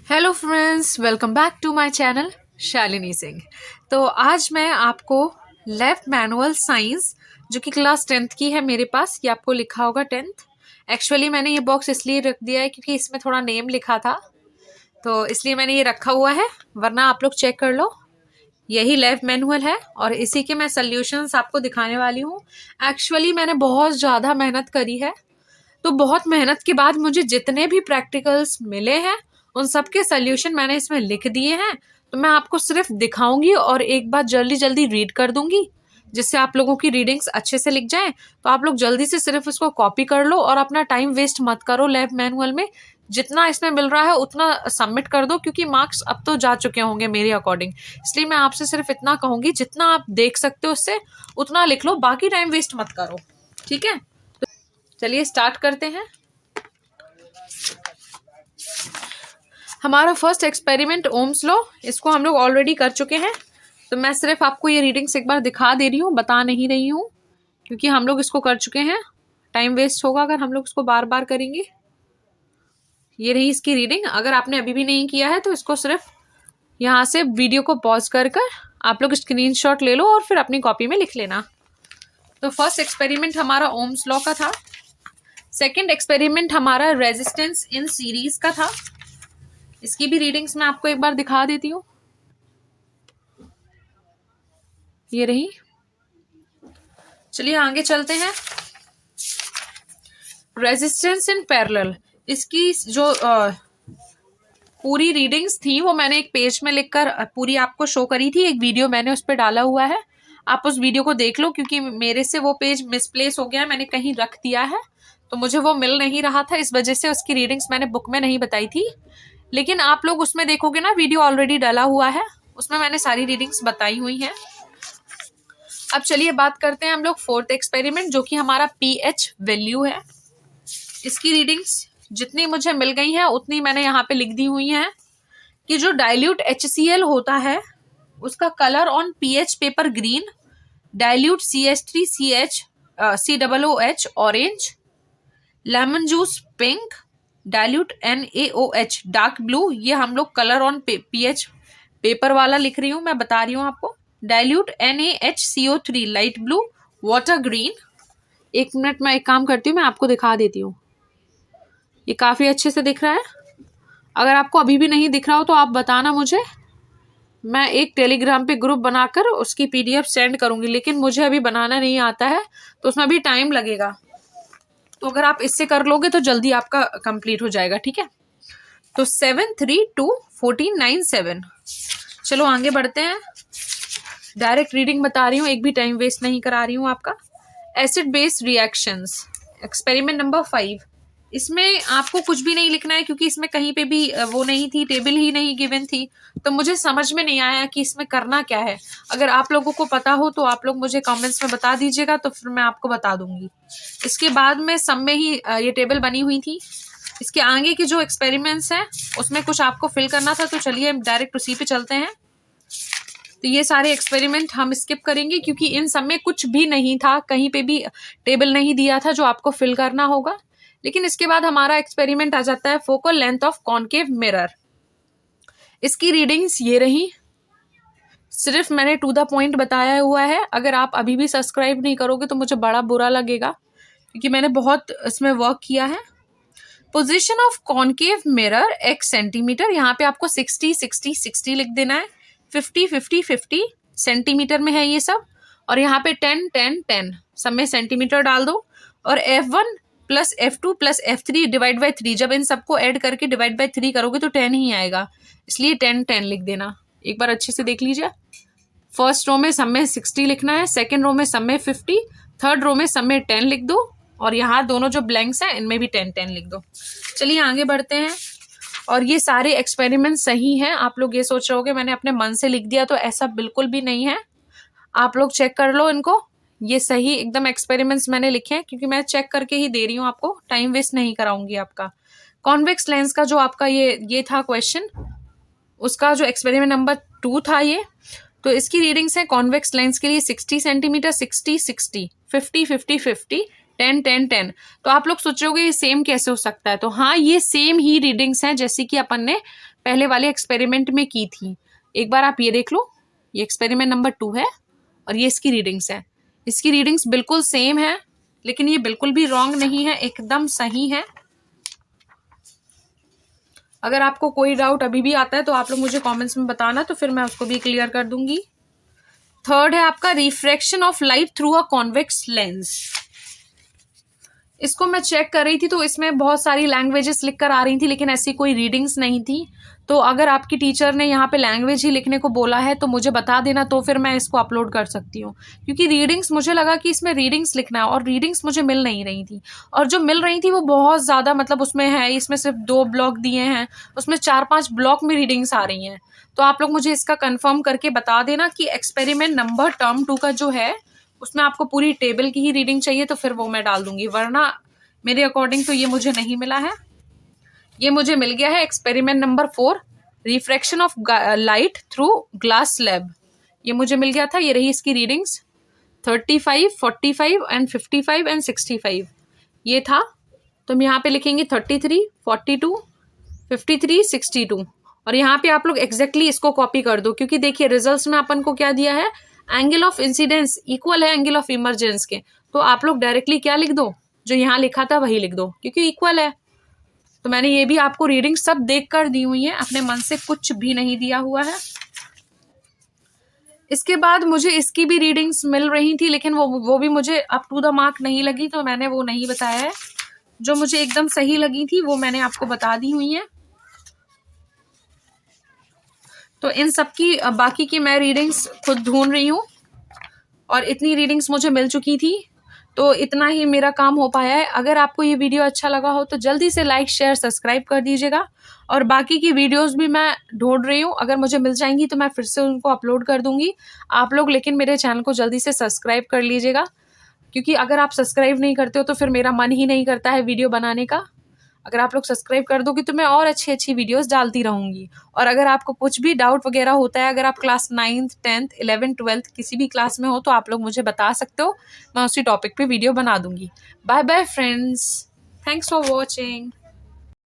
Hello friends, welcome back to my channel Shalini Singh. तो आज मैं आपको लेफ्ट मैनुअल साइंस जो कि क्लास 10th की है मेरे पास, ये आपको लिखा होगा 10th। एक्चुअली मैंने ये बॉक्स इसलिए रख दिया है क्योंकि इसमें थोड़ा नेम लिखा था, तो इसलिए मैंने ये रखा हुआ है, वरना आप लोग चेक कर लो। यही लेफ्ट मैनुअल है और इसी के मैं सल्यूशंस आपको दिखाने वाली हूँ। एक्चुअली मैंने बहुत ज़्यादा मेहनत करी है, तो बहुत मेहनत के बाद मुझे जितने भी प्रैक्टिकल्स मिले हैं उन सब के सल्यूशन मैंने इसमें लिख दिए हैं। तो मैं आपको सिर्फ दिखाऊंगी और एक बार जल्दी जल्दी रीड कर दूंगी, जिससे आप लोगों की रीडिंग्स अच्छे से लिख जाएं। तो आप लोग जल्दी से सिर्फ इसको कॉपी कर लो और अपना टाइम वेस्ट मत करो लैब मैनुअल में। जितना इसमें मिल रहा है उतना सबमिट कर दो, क्योंकि मार्क्स अब तो जा चुके होंगे मेरे अकॉर्डिंग। इसलिए मैं आपसे सिर्फ इतना कहूंगी, जितना आप देख सकते हो उससे उतना लिख लो, बाकी टाइम वेस्ट मत करो, ठीक है। चलिए स्टार्ट करते हैं। हमारा फर्स्ट एक्सपेरिमेंट ओम्स लॉ, इसको हम लोग ऑलरेडी कर चुके हैं, तो मैं सिर्फ आपको ये रीडिंग्स एक बार दिखा दे रही हूँ, बता नहीं रही हूँ, क्योंकि हम लोग इसको कर चुके हैं। टाइम वेस्ट होगा अगर हम लोग इसको बार बार करेंगे। ये रही इसकी रीडिंग। अगर आपने अभी भी नहीं किया है तो इसको सिर्फ यहाँ से वीडियो को पॉज कर आप लोग स्क्रीनशॉट ले लो और फिर अपनी कॉपी में लिख लेना। तो फर्स्ट एक्सपेरिमेंट हमारा ओम्स लॉ का था। सेकेंड एक्सपेरिमेंट हमारा रेजिस्टेंस इन सीरीज का था। इसकी भी रीडिंग्स मैं आपको एक बार दिखा देती हूँ। ये रही। चलिए आगे चलते हैं। रेजिस्टेंस इन पैरेलल, इसकी जो पूरी रीडिंग्स थी वो मैंने एक पेज में लिखकर पूरी आपको शो करी थी। एक वीडियो मैंने उस पर डाला हुआ है, आप उस वीडियो को देख लो, क्योंकि मेरे से वो पेज मिसप्लेस हो गया है, मैंने कहीं रख दिया है, तो मुझे वो मिल नहीं रहा था, इस वजह से उसकी रीडिंग्स मैंने बुक में नहीं बताई थी। लेकिन आप लोग उसमें देखोगे ना, वीडियो ऑलरेडी डाला हुआ है, उसमें मैंने सारी रीडिंग्स बताई हुई हैं। अब चलिए बात करते हैं हम लोग फोर्थ एक्सपेरिमेंट, जो कि हमारा पीएच वैल्यू है। इसकी रीडिंग्स जितनी मुझे मिल गई है उतनी मैंने यहाँ पे लिख दी हुई है कि जो डाइल्यूट HCl होता है उसका colour on pH paper green, dilute CH3CH COOH orange, lemon juice pink, dilute NaOH dark blue. ये हम लोग कलर ऑन पीएच पेपर वाला लिख रही हूँ, मैं बता रही हूँ आपको। Dilute NaHCO3 light blue, water green. एक मिनट मैं एक काम करती हूँ, मैं आपको दिखा देती हूँ। ये काफ़ी अच्छे से दिख रहा है। अगर आपको अभी भी नहीं दिख रहा हो तो आप बताना मुझे, मैं एक टेलीग्राम पे ग्रुप बनाकर उसकी PDF सेंड करूंगी, लेकिन मुझे अभी बनाना नहीं आता है तो उसमें भी टाइम लगेगा। तो अगर आप इससे कर लोगे तो जल्दी आपका कंप्लीट हो जाएगा, ठीक है। तो 7321497। चलो आगे बढ़ते हैं। डायरेक्ट रीडिंग बता रही हूँ, एक भी टाइम वेस्ट नहीं करा रही हूँ आपका। Acid base reactions, experiment number 5। इसमें आपको कुछ भी नहीं लिखना है, क्योंकि इसमें कहीं पे भी वो नहीं थी, टेबल ही नहीं गिवन थी, तो मुझे समझ में नहीं आया कि इसमें करना क्या है। अगर आप लोगों को पता हो तो आप लोग मुझे कमेंट्स में बता दीजिएगा, तो फिर मैं आपको बता दूंगी। इसके बाद में सब में ही ये टेबल बनी हुई थी। इसके आगे के जो एक्सपेरिमेंट्स हैं उसमें कुछ आपको फिल करना था, तो चलिए डायरेक्ट उसी पे चलते हैं। तो ये सारे एक्सपेरिमेंट हम स्किप करेंगे, क्योंकि इन सब में कुछ भी नहीं था, कहीं पे भी टेबल नहीं दिया था जो आपको फिल करना होगा। लेकिन इसके बाद हमारा एक्सपेरिमेंट आ जाता है focal length of concave mirror. इसकी रीडिंग्स ये रही। सिर्फ मैंने टू द पॉइंट बताया हुआ है। अगर आप अभी भी सब्सक्राइब नहीं करोगे तो मुझे बड़ा बुरा लगेगा, क्योंकि मैंने बहुत इसमें वर्क किया है। Position of concave mirror x centimetre, यहाँ पे आपको 60 60 60 लिख देना है। 50 50 50 सेंटीमीटर में है ये सब, और यहाँ पे 10 10 10 सब में सेंटीमीटर डाल दो। और F1 plus F2 plus F3 divide by 3, जब इन सबको ऐड करके डिवाइड बाई 3 करोगे तो 10 ही आएगा, इसलिए 10 10 लिख देना। एक बार अच्छे से देख लीजिए। फर्स्ट रो में सब में 60 लिखना है, सेकेंड रो में सब में 50, थर्ड रो में सब में 10 लिख दो, और यहाँ दोनों जो ब्लैंक्स हैं इनमें भी 10 10 लिख दो। चलिए आगे बढ़ते हैं। और ये सारे एक्सपेरिमेंट सही हैं। आप लोग ये सोच रहे होगे मैंने अपने मन से लिख दिया, तो ऐसा बिल्कुल भी नहीं है। आप लोग चेक कर लो इनको, ये सही एकदम एक्सपेरिमेंट्स मैंने लिखे हैं, क्योंकि मैं चेक करके ही दे रही हूँ आपको, टाइम वेस्ट नहीं कराऊंगी आपका। कॉन्वेक्स लेंस का जो आपका ये था क्वेश्चन, उसका जो एक्सपेरिमेंट नंबर 2 था ये। तो इसकी रीडिंग्स है कॉन्वेक्स लेंस के लिए 60 सेंटीमीटर, 60 60, 50 50 50, 10 10 10। तो आप लोग सोचोगे ये सेम कैसे हो सकता है, तो हाँ ये सेम ही रीडिंग्स हैं जैसे कि अपन ने पहले वाले एक्सपेरिमेंट में की थी। एक बार आप ये देख लो, ये एक्सपेरिमेंट नंबर 2 है और ये इसकी रीडिंग्स है। इसकी रीडिंग्स बिल्कुल सेम है, लेकिन ये बिल्कुल भी रॉन्ग नहीं है, एकदम सही है। अगर आपको कोई डाउट अभी भी आता है तो आप लोग मुझे कमेंट्स में बताना, तो फिर मैं उसको भी क्लियर कर दूंगी। थर्ड है आपका refraction of light through a convex lens. इसको मैं चेक कर रही थी तो इसमें बहुत सारी लैंग्वेजेस लिख कर आ रही थी, लेकिन ऐसी कोई रीडिंग्स नहीं थी। तो अगर आपकी टीचर ने यहाँ पे लैंग्वेज ही लिखने को बोला है तो मुझे बता देना, तो फिर मैं इसको अपलोड कर सकती हूँ। क्योंकि रीडिंग्स मुझे लगा कि इसमें रीडिंग्स लिखना है और रीडिंग्स मुझे मिल नहीं रही थी, और जो मिल रही थी वो बहुत ज़्यादा मतलब उसमें है, इसमें सिर्फ 2 ब्लॉक दिए हैं, उसमें 4-5 ब्लॉक में रीडिंग्स आ रही हैं। तो आप लोग मुझे इसका कन्फर्म करके बता देना कि एक्सपेरिमेंट नंबर टर्म 2 का जो है उसमें आपको पूरी टेबल की ही रीडिंग चाहिए, तो फिर वो मैं डाल दूंगी, वरना मेरे अकॉर्डिंग तो ये मुझे नहीं मिला है। ये मुझे मिल गया है experiment number 4, refraction of light through glass slab. ये मुझे मिल गया था। ये रही इसकी रीडिंग्स 35, 45 एंड 55 एंड 65 ये था। तो हम यहाँ पे लिखेंगे 33, 42, 53, 62, और यहाँ पे आप लोग एग्जैक्टली इसको कॉपी कर दो, क्योंकि देखिए रिजल्ट्स में अपन को क्या दिया है, एंगल ऑफ इंसिडेंस इक्वल है एंगल ऑफ इमरजेंस के। तो आप लोग डायरेक्टली क्या लिख दो, जो यहाँ लिखा था वही लिख दो, क्योंकि इक्वल है। तो मैंने ये भी आपको रीडिंग सब देख कर दी हुई है, अपने मन से कुछ भी नहीं दिया हुआ है। इसके बाद मुझे इसकी भी रीडिंग्स मिल रही थी, लेकिन वो भी मुझे अप टू द मार्क नहीं लगी, तो मैंने वो नहीं बताया है। जो मुझे एकदम सही लगी थी वो मैंने आपको बता दी हुई है। तो इन सब की बाकी की मैं रीडिंग्स खुद ढूंढ रही हूँ, और इतनी रीडिंग्स मुझे मिल चुकी थी, तो इतना ही मेरा काम हो पाया है। अगर आपको ये वीडियो अच्छा लगा हो तो जल्दी से लाइक शेयर सब्सक्राइब कर दीजिएगा, और बाकी की वीडियोस भी मैं ढूंढ रही हूँ, अगर मुझे मिल जाएंगी तो मैं फिर से उनको अपलोड कर दूंगी। आप लोग लेकिन मेरे चैनल को जल्दी से सब्सक्राइब कर लीजिएगा, क्योंकि अगर आप सब्सक्राइब नहीं करते हो तो फिर मेरा मन ही नहीं करता है वीडियो बनाने का। अगर आप लोग सब्सक्राइब कर दोगे तो मैं और अच्छी अच्छी वीडियोस डालती रहूँगी। और अगर आपको कुछ भी डाउट वगैरह होता है, अगर आप class 9th 10th 11th 12th किसी भी क्लास में हो तो आप लोग मुझे बता सकते हो, मैं उसी टॉपिक पे वीडियो बना दूँगी। Bye bye friends, thanks for watching.